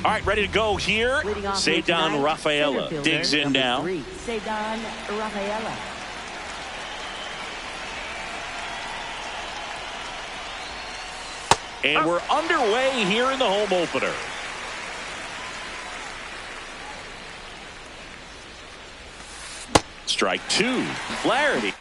All right, ready to go here. Ceddanne Rafaela digs in now. Ceddanne Rafaela. And we're underway here in the home opener. Strike two. Flaherty.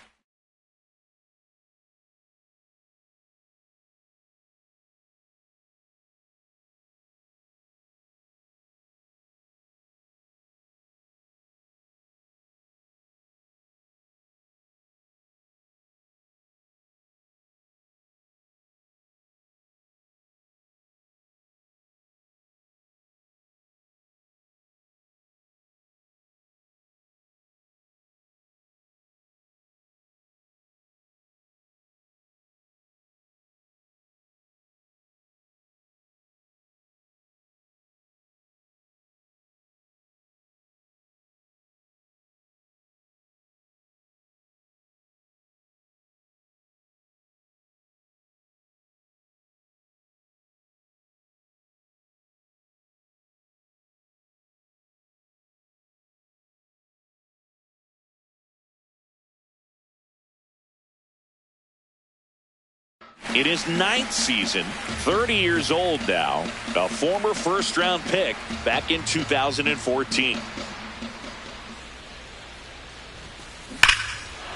In his 9th season, 30 years old now, a former first-round pick back in 2014.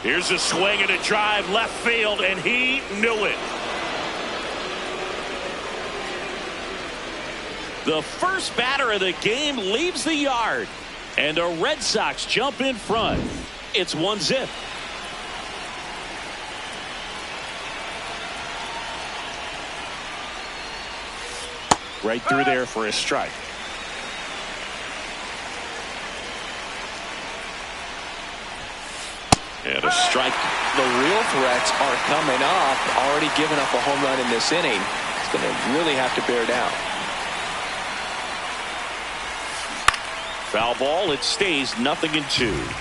Here's a swing and a drive left field, and he knew it. The first batter of the game leaves the yard, and the Red Sox jump in front. It's 1-0. Right through there for a strike. And a strike. The real threats are coming up. Already giving up a home run in this inning. He's going to really have to bear down. Foul ball. It stays 0-2.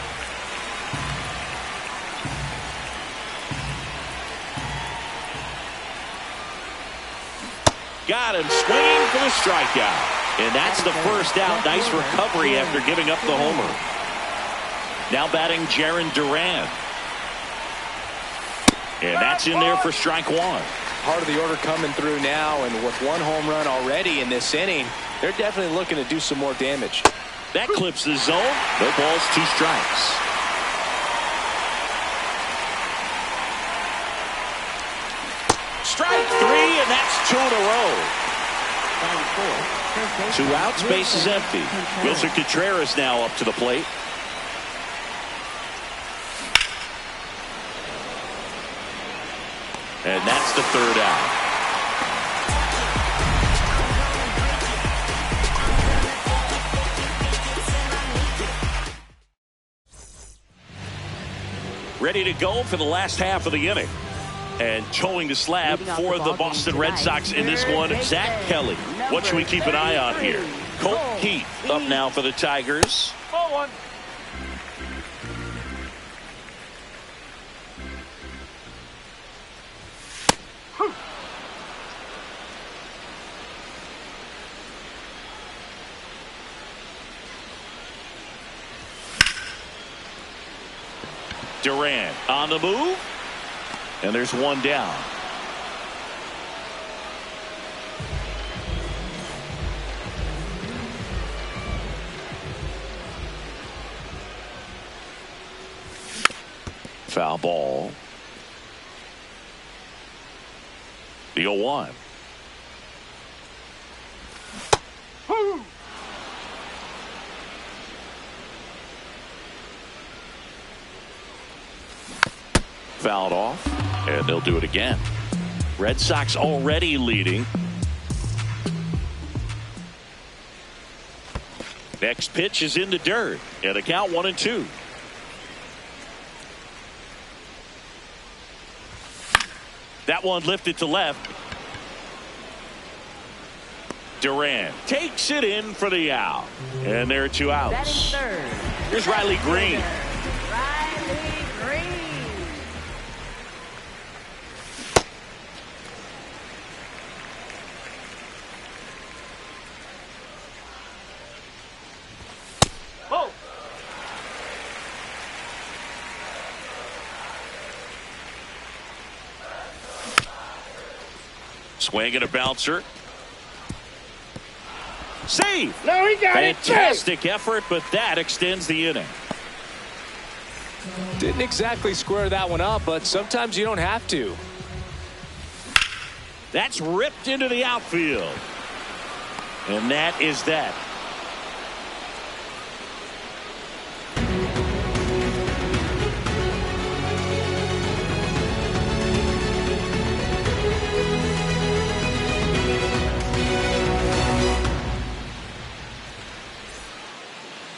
Got him swinging for the strikeout. And that's the first out. Nice recovery after giving up the homer. Now batting Jarren Duran. And that's in there for strike one. Part of the order coming through now, and with one home run already in this inning, they're definitely looking to do some more damage. That clips the zone. No balls, 2 strikes. Strike 3, and that's 2 in a row. 2 outs, base is empty. Wilson Contreras now up to the plate. And that's the 3rd out. Ready to go for the last half of the inning. And towing the slab for the Boston Red Sox in this one, Zach Kelly. What should we keep an eye on here? Colt Heath up now for the Tigers. Duran on the move. And there's 1 down. Foul ball. The 0-1. Fouled off, and they'll do it again. Red Sox already leading. Next pitch is in the dirt, and a count 1-2. That one lifted to left. Duran takes it in for the out, and there are 2 outs. Here's Riley Green. Swing and a bouncer. Save. No, he got it. Fantastic effort, but that extends the inning. Didn't exactly square that one up, but sometimes you don't have to. That's ripped into the outfield. And that is that.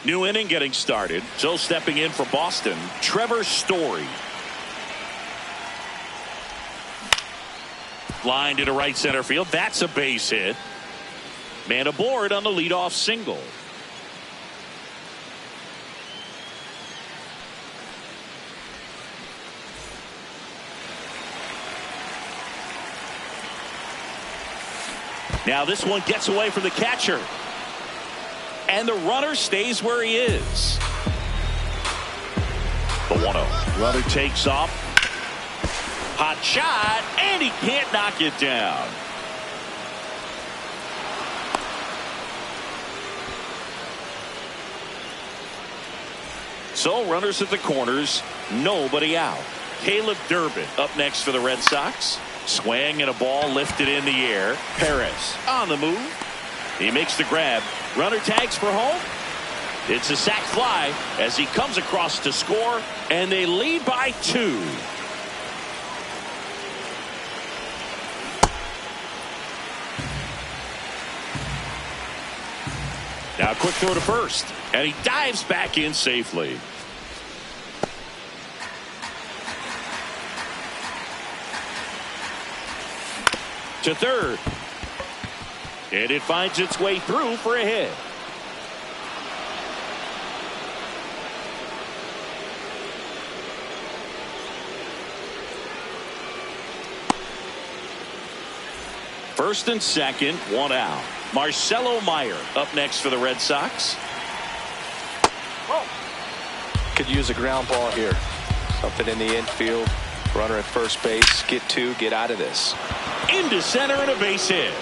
New inning getting started. So stepping in for Boston, Trevor Story. Line to right center field. That's a base hit. Man aboard on the leadoff single. Now this one gets away from the catcher. And the runner stays where he is. The 1-0. Runner takes off. Hot shot, and he can't knock it down. So runners at the corners, nobody out. Caleb Durbin up next for the Red Sox. Swing and a ball lifted in the air. Perez on the move. He makes the grab. Runner tags for home. It's a sac fly as he comes across to score, and they lead by 2. Now a quick throw to first, and he dives back in safely. To third. And it finds its way through for a hit. First and second, 1 out. Marcelo Meyer up next for the Red Sox. Could use a ground ball here. Something in the infield. Runner at first base. Get 2. Get out of this. Into center and a base hit.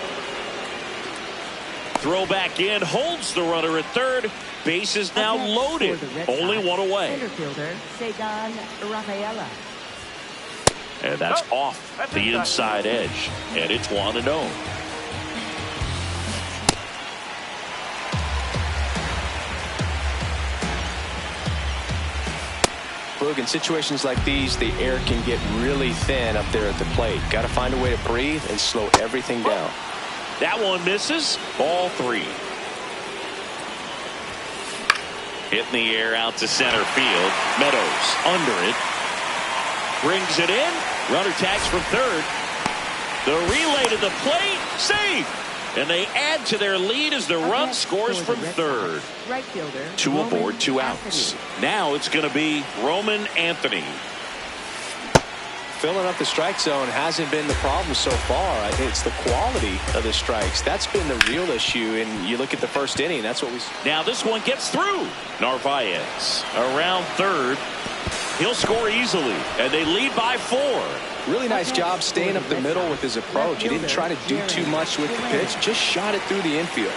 Throw back in, holds the runner at third. Base is now loaded. Only 1 away. Center fielder, Cedar Rafaela. And that's off the inside edge. And it's 1-0. Boog, in situations like these, the air can get really thin up there at the plate. Got to find a way to breathe and slow everything down. That one misses. Ball 3. Hit in the air out to center field. Meadows under it. Brings it in. Runner tags from third. The relay to the plate. Safe. And they add to their lead as the run scores from third. Right fielder, 2 aboard, 2 outs. Now it's going to be Roman Anthony. Filling up the strike zone hasn't been the problem so far. It's the quality of the strikes. That's been the real issue. And you look at the first inning, that's what we see. Now this one gets through. Narvaez around third. He'll score easily, and they lead by 4. Really nice job staying up the middle with his approach. He didn't try to do too much with the pitch, just shot it through the infield.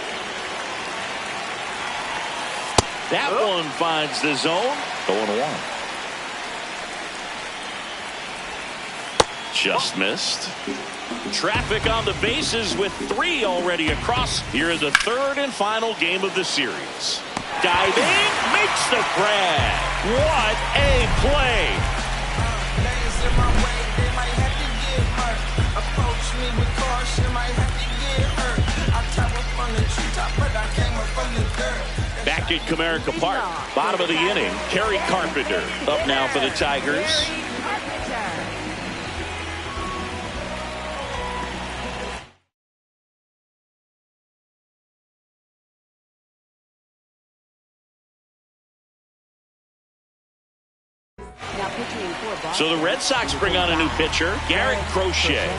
That one finds the zone. 0-1. Just missed. Traffic on the bases with 3 already across here in the third and final game of the series. Diving, makes the grab. What a play. Back at Comerica Park, bottom of the inning, Kerry Carpenter up now for the Tigers. So the Red Sox bring on a new pitcher, Garrett Crochet.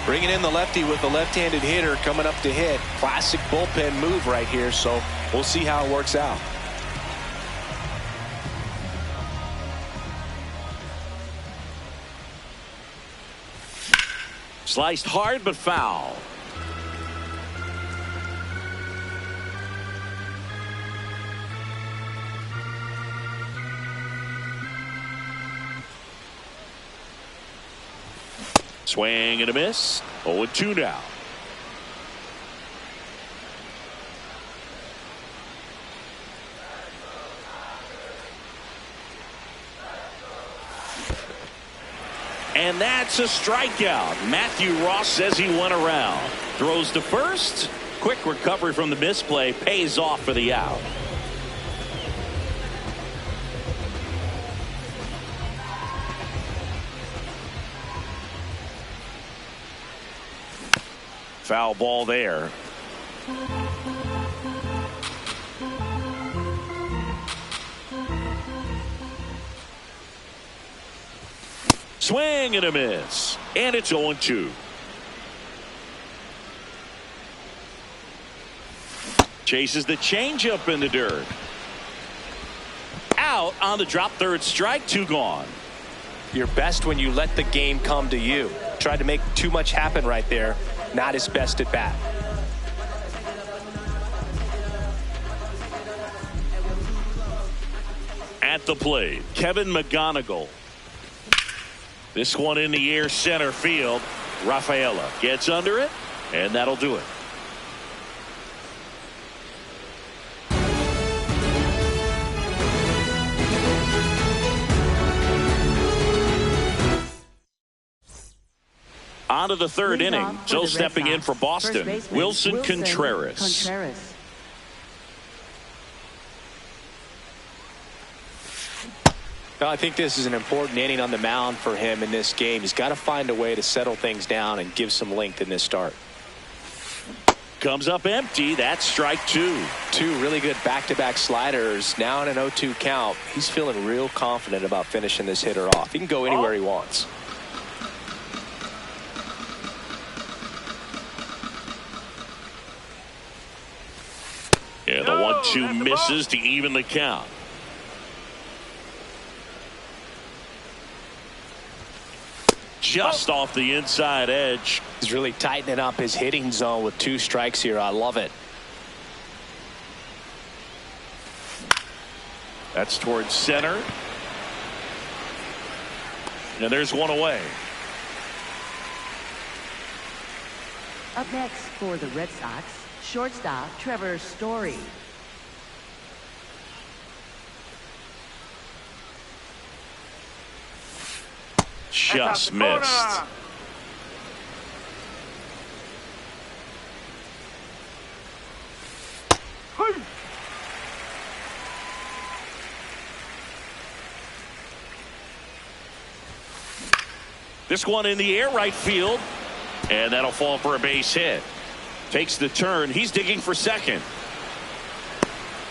Bringing in the lefty with the left-handed hitter coming up to hit. Classic bullpen move right here, so we'll see how it works out. Sliced hard but foul. Swing and a miss. 0-2 now. And that's a strikeout. Matthew Ross says he went around. Throws to first. Quick recovery from the misplay. Pays off for the out. Foul ball there. Swing and a miss. And it's 0-2. Chases the changeup in the dirt. Out on the drop, third strike, 2 gone. You're best when you let the game come to you. Tried to make too much happen right there. Not his best at bat. At the plate, Kevin McGonigal. This one in the air, center field. Rafaela gets under it, and that'll do it. On to the third inning. So stepping in for Boston, Wilson Contreras. Well, I think this is an important inning on the mound for him in this game. He's got to find a way to settle things down and give some length in this start. Comes up empty. That's strike 2. 2 really good back-to-back sliders. Now in an 0-2 count. He's feeling real confident about finishing this hitter off. He can go anywhere he wants. And the 1-2 misses to even the count. Just off the inside edge. He's really tightening up his hitting zone with 2 strikes here. I love it. That's towards center. And there's one away. Up next for the Red Sox, shortstop Trevor Story. Just missed. This one in the air, right field, and that'll fall for a base hit. Takes the turn. He's digging for second.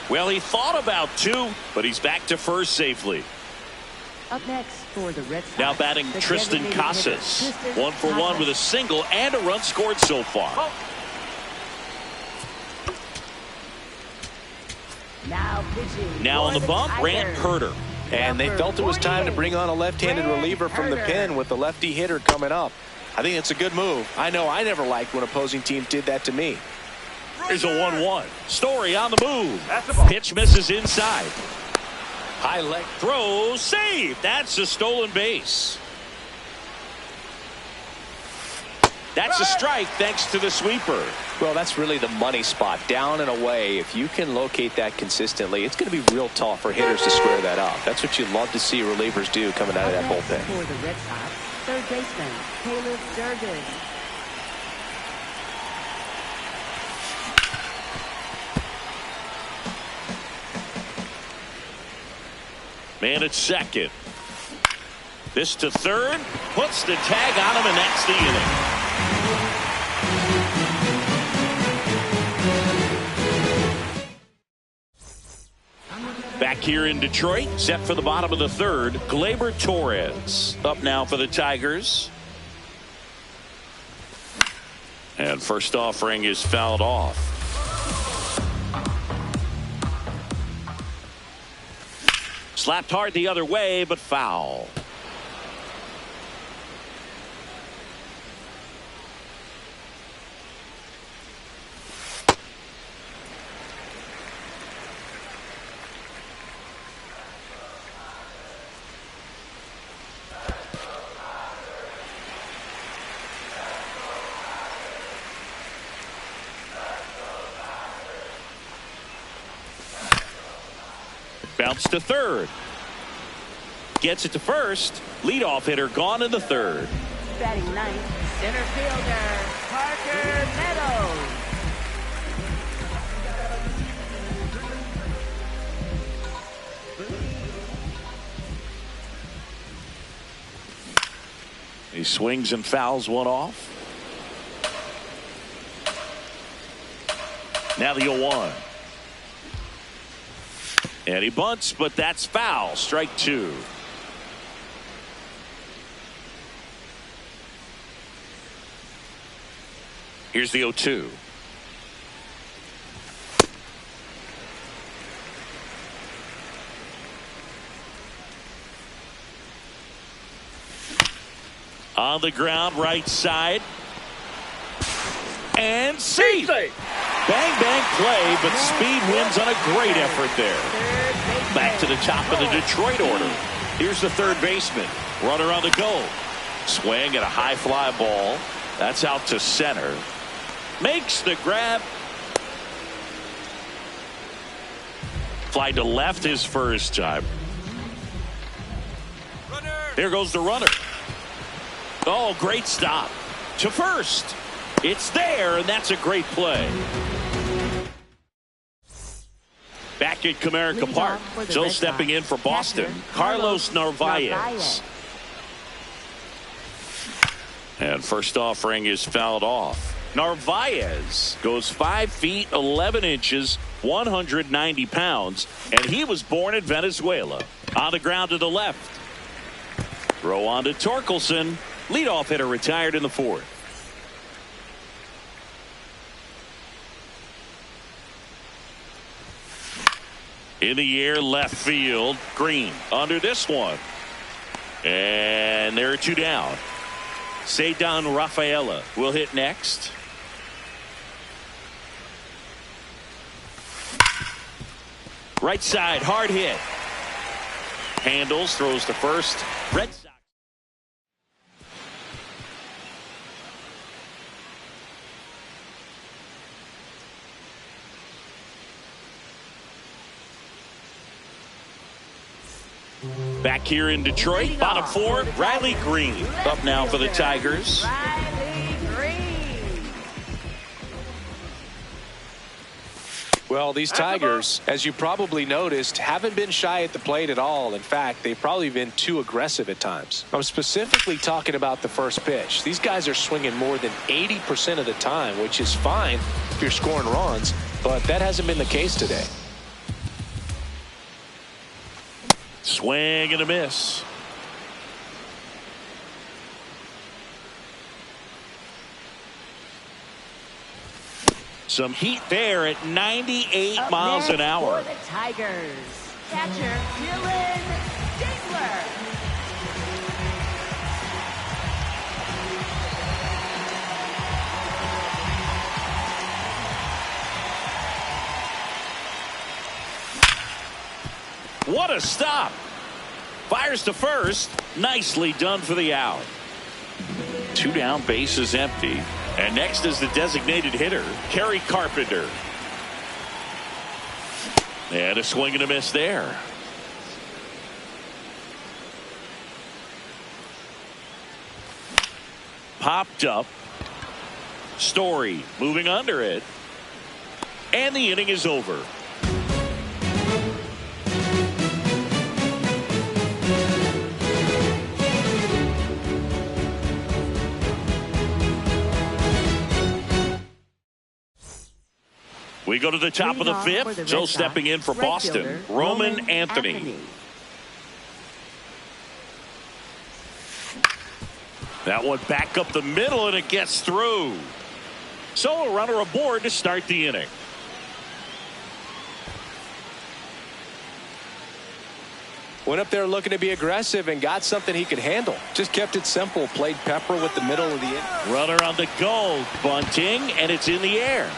Well, he thought about 2, but he's back to first safely. Up next for the Red Sox, now batting Tristan Casas. 1 for 1 with a single and a run scored so far. Now on the bump, Grant Herter. And they felt it was time to bring on a left-handed reliever from the pen with the lefty hitter coming up. I think it's a good move. I know I never liked when opposing teams did that to me. Here's a 1-1. Story on the move. Pitch misses inside. High leg throw, save. That's a stolen base. That's a strike thanks to the sweeper. Well, that's really the money spot. Down and away. If you can locate that consistently, it's going to be real tough for hitters to square that up. That's what you love to see relievers do coming out of that bullpen. For the Red Sox, third baseman Caleb Durgan. Man at second. This to third. Puts the tag on him, and that's the inning. Back here in Detroit, set for the bottom of the third, Gleyber Torres up now for the Tigers. And first offering is fouled off. Slapped hard the other way, but foul. Bounce to third. Gets it to first. Leadoff hitter gone in the third. Batting ninth, center fielder, Parker Meadows. He swings and fouls one off. Now the 0-1. And he bunts, but that's foul. Strike two. Here's the 0-2. On the ground, right side. And safe. Bang, bang play, but speed wins on a great effort there. Back to the top of the Detroit order. Here's the third baseman. Runner on the go. Swing at a high fly ball. That's out to center. Makes the grab. Fly to left his first time. There goes the runner. Oh, great stop. To first. It's there, and that's a great play. Back at Comerica Park. So stepping in for Boston, Carlos Narvaez. And first offering is fouled off. Narvaez goes 5 feet 11 inches, 190 pounds, and he was born in Venezuela. On the ground to the left. Throw on to Torkelson. Leadoff hitter retired in the fourth. In the air, left field. Green under this one. And there are two down. Ceddanne Rafaela will hit next. Right side, hard hit. Handles, throws to first. Red Sox. Back here in Detroit, bottom four, Riley Green up now for the Tigers. Riley Green. Well, these Tigers, as you probably noticed, haven't been shy at the plate at all. In fact, they've probably been too aggressive at times. I'm specifically talking about the first pitch. These guys are swinging more than 80% of the time, which is fine if you're scoring runs, but that hasn't been the case today. Swing and a miss. Some heat there at 98 Up miles an next hour. For the Tigers, catcher Dylan Stabler. What a stop. Fires to first. Nicely done for the out. Two down, bases empty. And next is the designated hitter, Kerry Carpenter. And a swing and a miss there. Popped up. Story moving under it. And the inning is over. We go to the top of the fifth. So stepping in for Boston, Roman Anthony. That one back up the middle, and it gets through. So a runner aboard to start the inning. Went up there looking to be aggressive and got something he could handle. Just kept it simple. Played pepper with the middle of the inning. Runner on the go. Bunting, and it's in the air.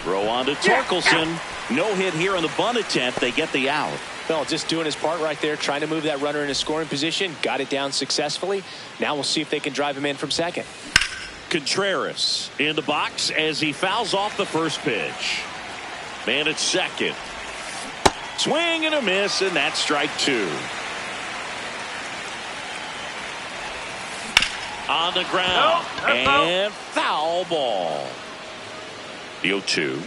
Throw on to Torkelson. No hit here on the bunt attempt. They get the out. Well, just doing his part right there, trying to move that runner in a scoring position. Got it down successfully. Now we'll see if they can drive him in from second. Contreras in the box as he fouls off the first pitch. Man at second. Swing and a miss, and that's strike two. On the ground, and foul ball. The 0-2.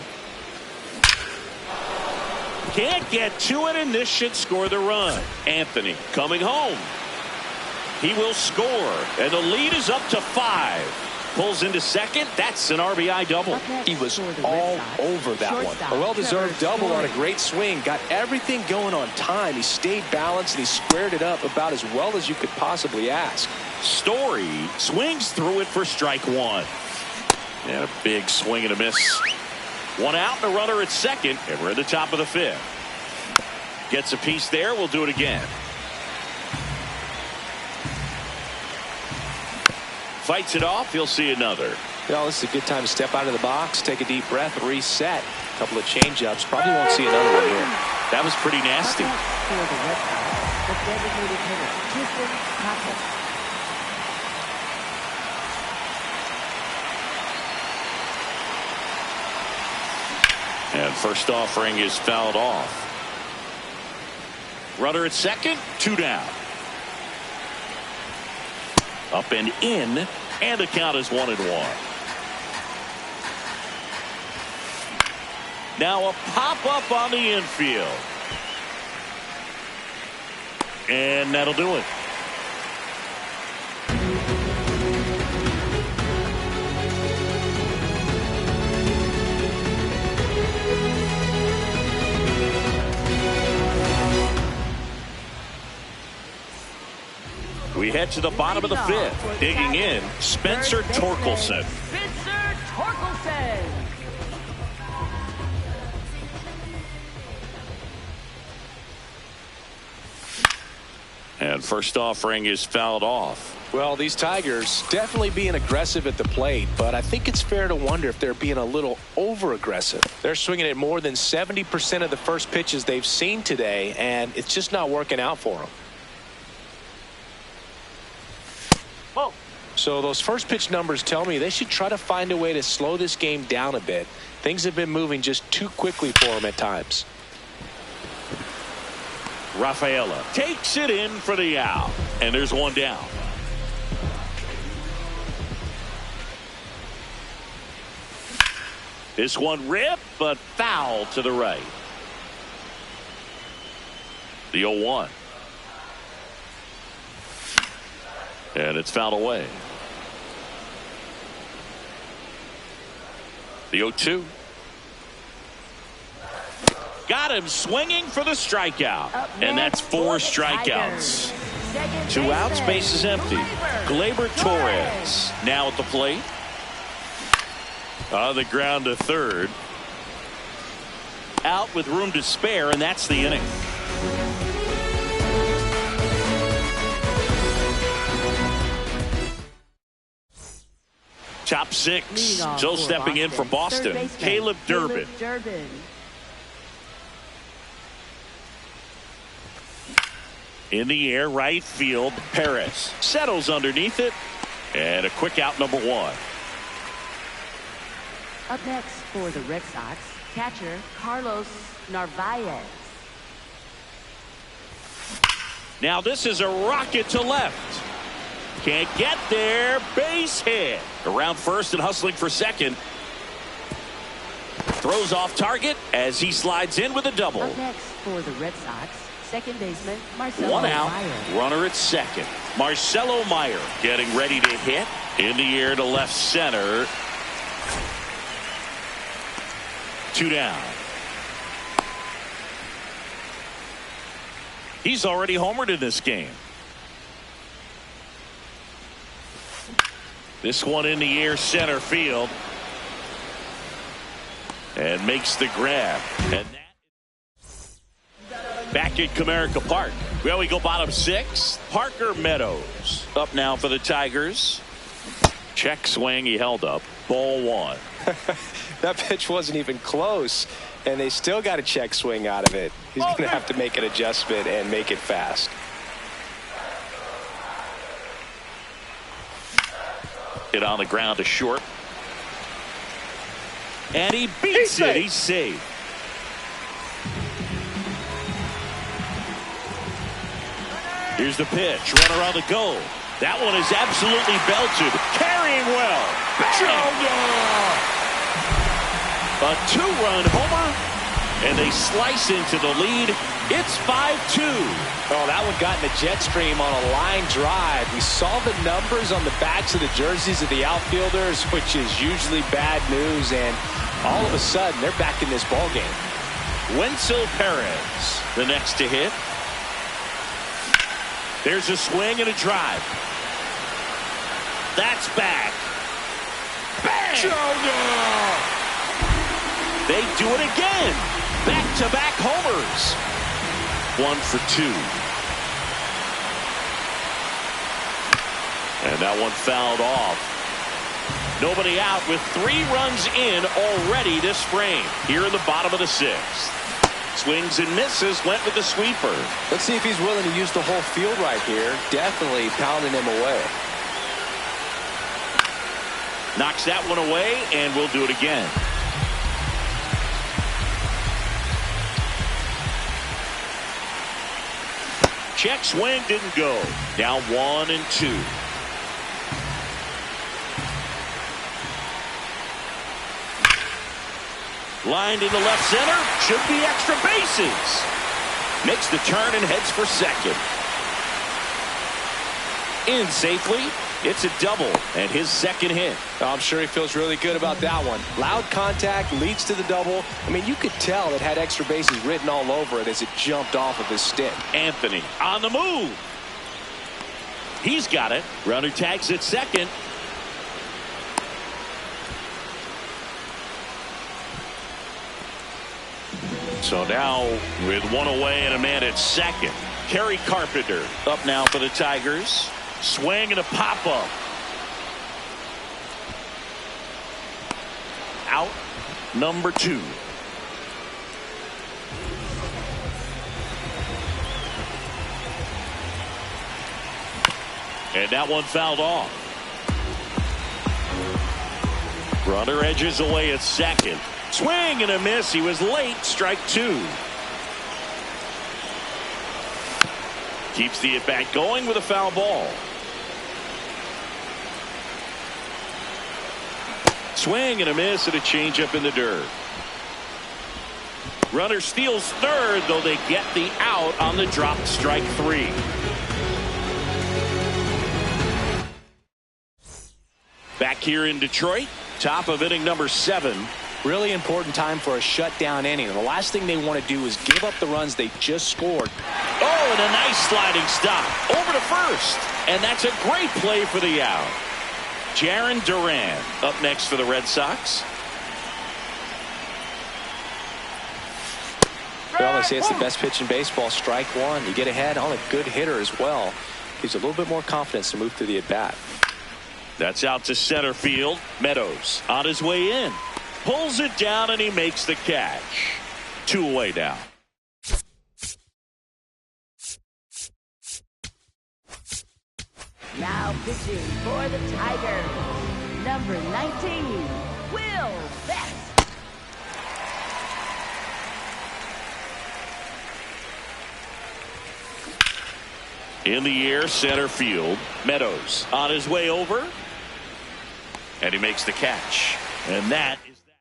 Can't get to it, and this should score the run. Anthony coming home. He will score, and the lead is up to 5. Pulls into second. That's an RBI double. He was all over that one. A well-deserved double on a great swing. Got everything going on time. He stayed balanced, and he squared it up about as well as you could possibly ask. Story swings through it for strike one. And a big swing and a miss. One out and a runner at second, and we're at the top of the 5th. Gets a piece there. We'll do it again. Fights it off. He'll see another. Well, this is a good time to step out of the box, take a deep breath, reset. A couple of changeups. Probably won't see another one here. That was pretty nasty. For the Red Sox, the designated hitter, Tristan Casas. And first offering is fouled off. Runner at second, 2 down. Up and in, and the count is 1-1. Now a pop-up on the infield. And that'll do it. We head to the bottom of the 5th. Digging in, Spencer Torkelson. Spencer Torkelson. And first offering is fouled off. Well, these Tigers definitely being aggressive at the plate, but I think it's fair to wonder if they're being a little over-aggressive. They're swinging at more than 70% of the first pitches they've seen today, and it's just not working out for them. So those first pitch numbers tell me they should try to find a way to slow this game down a bit. Things have been moving just too quickly for them at times. Rafaela takes it in for the out, and there's one down. This one ripped, but foul to the right. The 0-1. And it's fouled away. The 0-2. Got him swinging for the strikeout. And that's 4 strikeouts. 2 outs, base is empty. Gleyber Torres now at the plate. On the ground to third. Out with room to spare, and that's the inning. Top 6. Still stepping in for Boston. Caleb Durbin. In the air, right field. Perez settles underneath it. And a quick out, number 1. Up next for the Red Sox, catcher Carlos Narvaez. Now this is a rocket to left. Can't get there. Base hit. Around first and hustling for second. Throws off target as he slides in with a double. Up next for the Red Sox, second baseman Marcelo 1 out. Meyer. Runner at second. Marcelo Meyer getting ready to hit. In the air to left center. 2 down. He's already homered in this game. This one in the air, center field. And makes the grab. And that back at Comerica Park. Well, we go bottom 6. Parker Meadows up now for the Tigers. Check swing. He held up. Ball 1. That pitch wasn't even close, and they still got a check swing out of it. He's going to have to make an adjustment and make it fast. Hit on the ground to short. And he beats it. He's safe. Here's the pitch. Runner on the go. That one is absolutely belted. Carrying well. A two-run homer, and they slice into the lead. It's 5-2. Oh, that one got in the jet stream on a line drive. We saw the numbers on the backs of the jerseys of the outfielders, which is usually bad news, and all of a sudden, they're back in this ballgame. Wenzel Perez, the next to hit. There's a swing and a drive. That's back. Bang! They do it again. Back-to-back homers. 1 for 2. And that one fouled off. Nobody out with 3 runs in already this frame. Here in the bottom of the 6th. Swings and misses, went with the sweeper. Let's see if he's willing to use the whole field right here. Definitely pounding him away. Knocks that one away, and we'll do it again. Check swing, didn't go. Down 1-2. Lined into left center. Should be extra bases. Makes the turn and heads for second. In safely. It's a double and his second hit. I'm sure he feels really good about that one. Loud contact leads to the double. I mean, you could tell it had extra bases written all over it as it jumped off of his stick. Anthony on the move. He's got it. Runner tags at second. So now with 1 away and a man at second. Kerry Carpenter up now for the Tigers. Swing and a pop-up. Out number 2. And that one fouled off. Runner edges away at second. Swing and a miss. He was late. Strike 2. Keeps the at-bat going with a foul ball. Swing and a miss and a changeup in the dirt. Runner steals third, though they get the out on the drop. Strike 3. Back here in Detroit, top of inning number 7. Really important time for a shutdown inning. The last thing they want to do is give up the runs they just scored. Oh, and a nice sliding stop over to first. And that's a great play for the out. Jarren Duran up next for the Red Sox. Well, they say it's the best pitch in baseball. Strike 1. You get ahead on a good hitter as well. Gives you a little bit more confidence to move through the at-bat. That's out to center field. Meadows on his way in. Pulls it down and he makes the catch. 2 away now. Now pitching for the Tigers, number 19, Will Best. In the air, center field. Meadows on his way over. And he makes the catch. And that is that.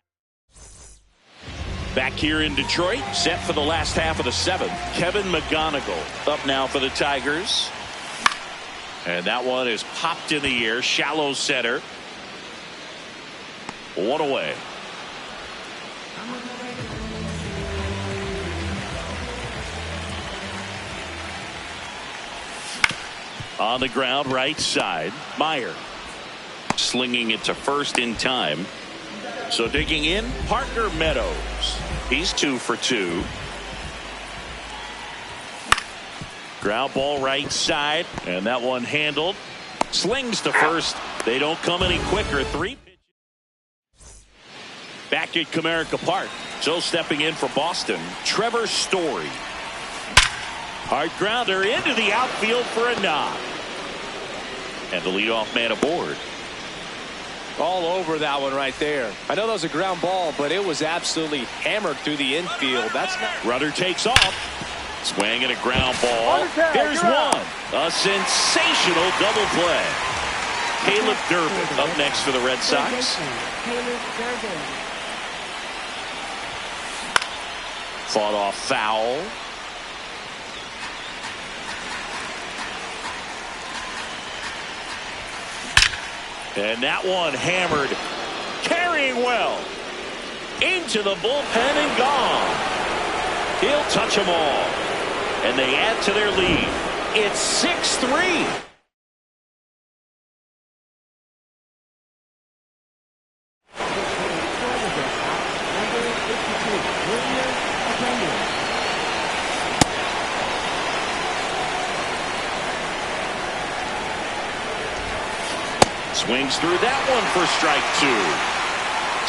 Back here in Detroit, set for the last half of the 7th. Kevin McGonigal up now for the Tigers. And that one is popped in the air. Shallow center. 1 away. On the ground, right side. Meyer slinging it to first in time. So digging in, Parker Meadows. He's 2 for 2. Ground ball right side, and that one handled. Slings to first. They don't come any quicker. 3 pitches. Back at Comerica Park. So stepping in for Boston, Trevor Story. Hard grounder into the outfield for a knock. And the leadoff man aboard. All over that one right there. I know that was a ground ball, but it was absolutely hammered through the infield. That's not. Rudder takes off. Swing and a ground ball. There's one. A sensational double play. Caleb Durbin up next for the Red Sox. Fought off foul. And that one hammered. Carrying well. Into the bullpen and gone. He'll touch them all. And they add to their lead. It's 6-3. Swings through that one for strike 2.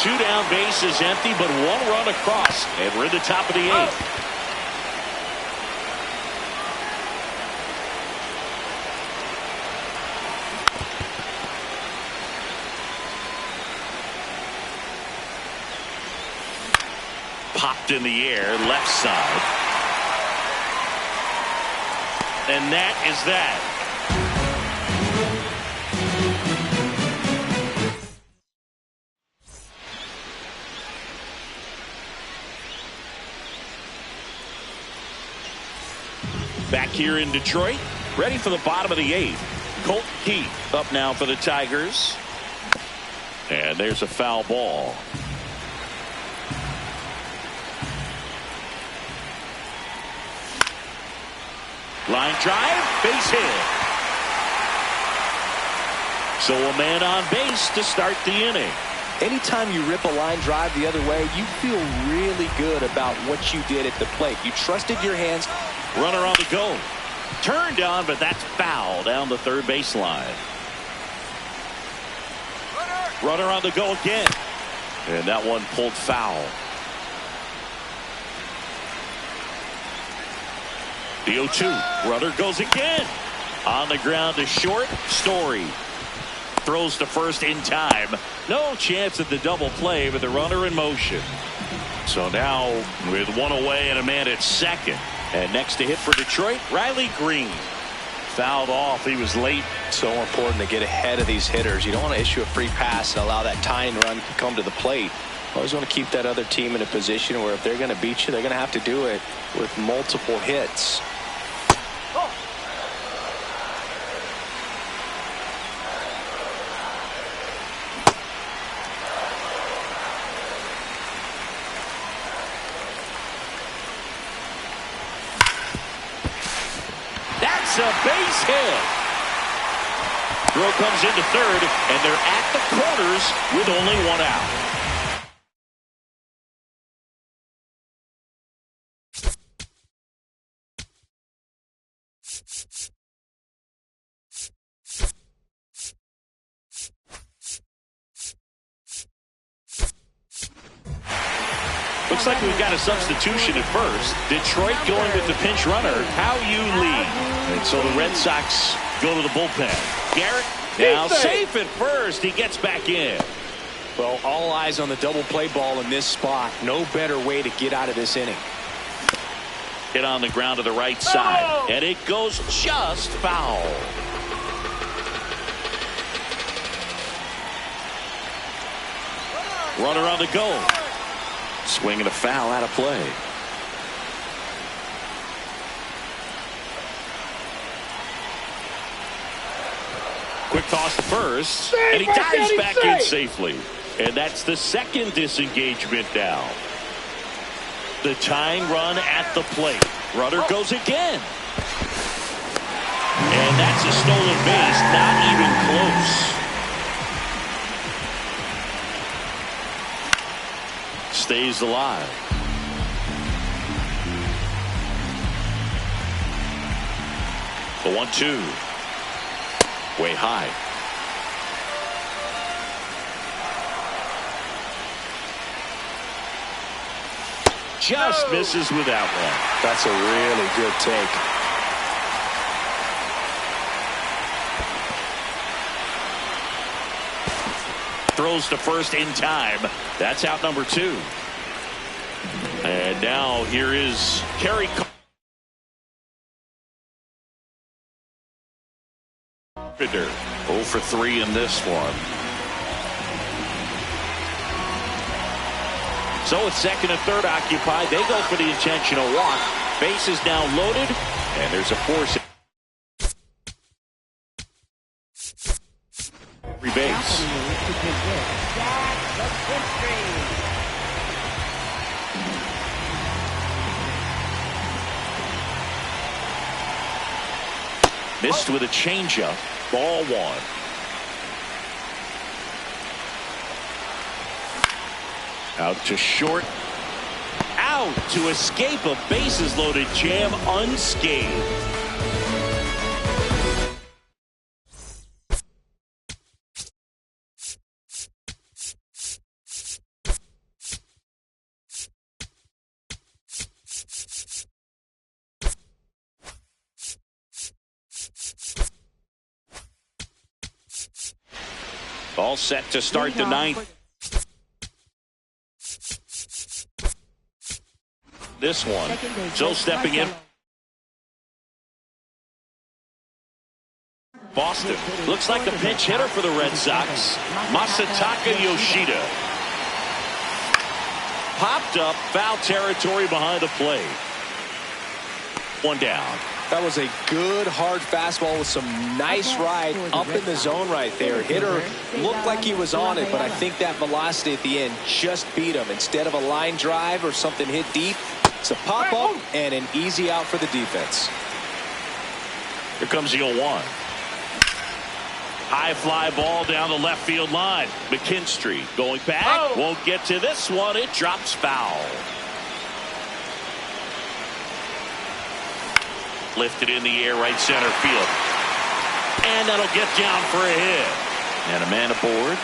2 down, bases empty, but 1 run across, and we're in the top of the 8th. Popped in the air, left side. And that is that. Back here in Detroit, ready for the bottom of the 8th. Colt Keith up now for the Tigers. And there's a foul ball. Line drive, base hit. So a man on base to start the inning. Anytime you rip a line drive the other way, you feel really good about what you did at the plate. You trusted your hands. Runner on the go. Turned on, but that's foul down the third baseline. Runner on the go again. And that one pulled foul. The 0-2. Runner goes again. On the ground to short. Story throws to first in time. No chance at the double play, but the runner in motion. So now with 1 away and a man at second. And next to hit for Detroit, Riley Green. Fouled off. He was late. So important to get ahead of these hitters. You don't want to issue a free pass and allow that tying run to come to the plate. Always want to keep that other team in a position where if they're going to beat you, they're going to have to do it with multiple hits. A base hit. Throw comes into third, and they're at the corners with only 1 out. Looks like we've got a substitution at first. Detroit going with the pinch runner. How you lead. And so the Red Sox go to the bullpen. Garrett now safe at first. He gets back in. Well, all eyes on the double play ball in this spot. No better way to get out of this inning. Hit on the ground to the right side. And it goes just foul. Runner on the go. Swing and a foul out of play. Quick toss to first. And he dives back in safely. And that's the second disengagement now. The tying run at the plate. Runner goes again. And that's a stolen base. Not even close. Stays alive. The 1-2. Way high. Just misses with that one. That's a really good take. Throws to first in time. That's out number 2. And now here is Kerry. 0 for 3 in this one. So it's second and third occupied. They go for the intentional walk. Base is now loaded, and there's a force. Base. Missed with a changeup. Ball 1. Out to short. Out to escape a bases loaded jam unscathed. All set to start the ninth. This one. Still stepping in. Boston looks like a pinch hitter for the Red Sox. Masataka Yoshida. Popped up, foul territory behind the plate. 1 down. That was a good hard fastball with some nice ride up in the zone right there. Hitter looked like he was on it, but I think that velocity at the end just beat him. Instead of a line drive or something hit deep, it's a pop up and an easy out for the defense. Here comes the 0-1. High fly ball down the left field line. McKinstry going back. Won't get to this one. It drops foul. Lifted in the air, right center field. And that'll get down for a hit. And a man aboard.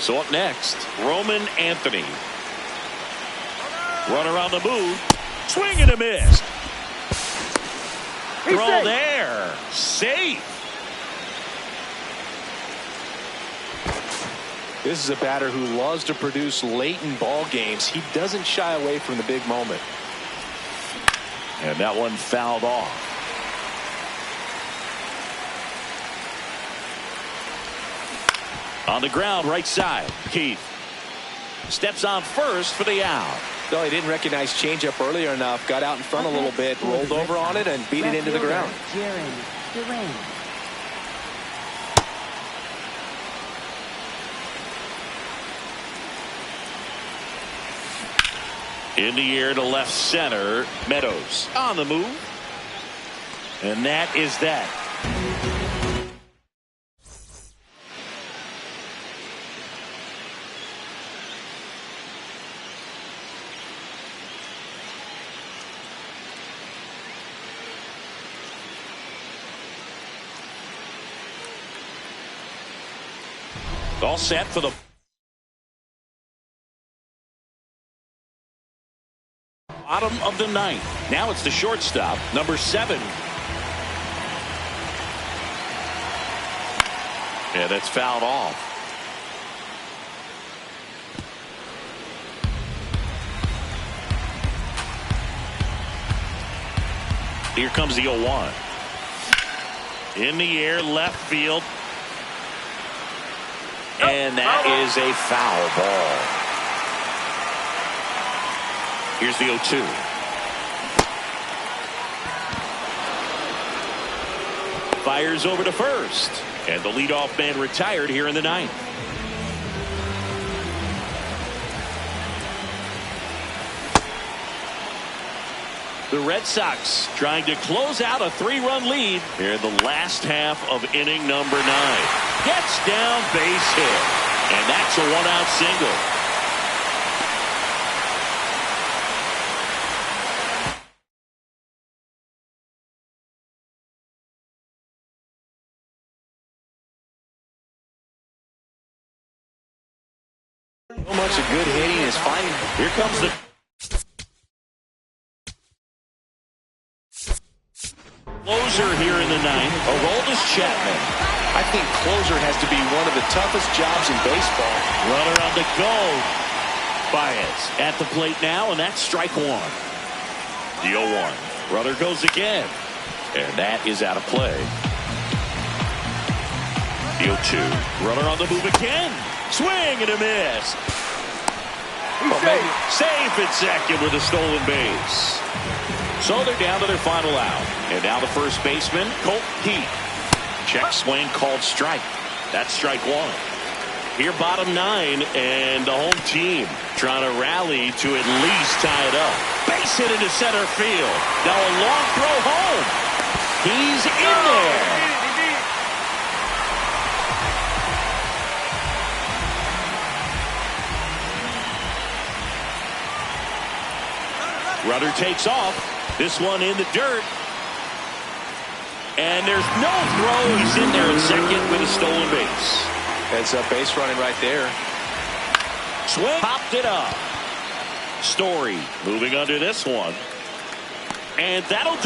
So up next, Roman Anthony. Runner on the move. Swing and a miss. Throw there. Safe. This is a batter who loves to produce late in ball games. He doesn't shy away from the big moment. And that one fouled off. On the ground, right side. Keith steps on first for the out. No, he didn't recognize changeup earlier enough. Got out in front a little bit, rolled over on it, and beat it into the ground. In the air to left center. Meadows on the move. And that is that. All set for the bottom of the ninth. Now it's the shortstop, number 7. Yeah, that's fouled off. Here comes the 0-1. In the air, left field. And that is a foul ball. Here's the 0-2. Fires over to first. And the leadoff man retired here in the ninth. The Red Sox trying to close out a 3-run lead here in the last half of inning number 9. Gets down, base hit. And that's a 1-out single. So much of good hitting is finding. Here comes the closer here in the ninth. Aroldis Chapman. I think closer has to be one of the toughest jobs in baseball. Runner on the go. Baez at the plate now, and that's strike 1. The 0-1. Runner goes again. And that is out of play. 0-2. Runner on the move again. Swing and a miss. Safe at second with a stolen base. So they're down to their final out. And now the first baseman, Colt Heath. Check swing called strike. That's strike one. Here bottom 9, and the home team trying to rally to at least tie it up. Base hit into center field. Now a long throw home. He's in there. Runner takes off. This one in the dirt. And there's no throw. He's in there at second with a stolen base. Heads up base running right there. Swing. Popped it up. Story moving under this one. And that'll do